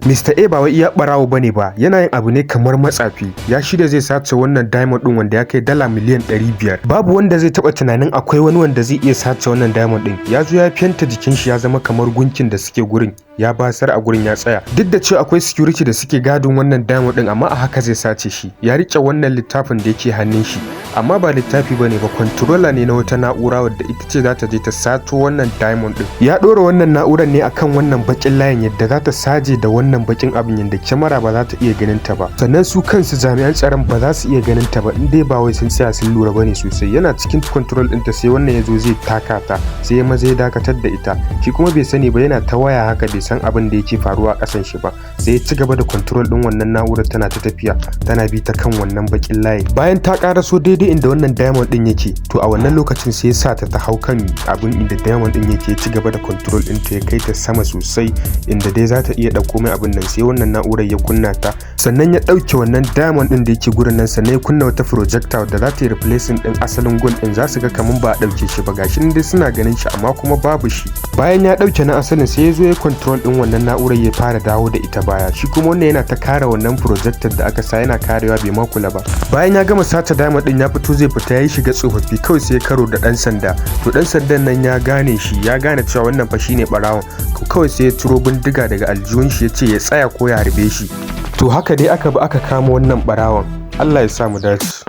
Mr. A ba wai iya barawo bane ba, yana yin abu ne kamar matsafi. Ya shirya zai sace wannan diamond din wanda ya kai dala miliyan 500. Babu wanda zai taba tunanin akwai wani wanda zai iya sace wannan diamond din. Ya zo ya fenta jikin shi ya zama kamar gunkin da suke gurin. Ya basar a gurin ya tsaya. Duk da cewa akwai security da suke gadin wannan diamond din, amma a haka zai sace shi. Ya rike wannan littafin da yake hannun shi. Amma ba littafi bane ba, controller ne na wata na'ura wadda ita ce za ta je ta sato wannan diamond din. Ya dora wannan na'urar ne akan wannan bakin layin yadda za ta saje da wannan bakin abin yadda kyamara ba za ta iya ganin ta ba. Sannan su kansu jami'an tsaron ba za su iya ganin ta ba in dai ba wai sun tsaya sun lura bane sosai. Yana cikin control ɗinta sai wannan ya zo zai taka ta, sai ya maza ya dakatar da ita. Shi kuma bai sani ba, yana ta waya haka bai san abin da yake faruwa a ƙasan shi ba. Sai ya ci gaba da control ɗin wannan na'urar, tana ta tafiya tana bi ta kan wannan bakin layi. Bayan ta ƙaraso daidai inda wannan diamond din yake, to a wannan lokacin sai ya sa ta hau kan abin inda diamond din yake, ci gaba da control ɗinta ya kai ta sama sosai inda dai za ta iya ɗauko mai abin nan. Sai wannan na'urar ya kunna ta, sannan ya ɗauke wannan diamond din da yake gurin nan, sannan ya kunna wata projector da za ta yi replacing din asalin gold din. Za su ga kaman ba a ɗauke shi ba, gashi dai suna ganin shi amma kuma babu shi. Bayan ya ɗauke na asalin sai ya zo ya control din wannan na'urar ya fara dawo da ita baya. Shi kuma wannan yana ta kare wannan projector da aka sa, yana karewa bai ma kula ba. Bayan ya gama sace diamond din ya fito zai fita, ya yi shiga tsofaffi kawai sai ya karo da ɗan sanda. To ɗan sandan nan ya gane shi, ya gane cewa wannan fa shine barawon. Kawai sai ya turo bindiga daga aljihun shi ya ce ya tsaya ko ya harbe shi. To haka dai aka bi aka kama wannan barawon. Allah ya sa mu dace.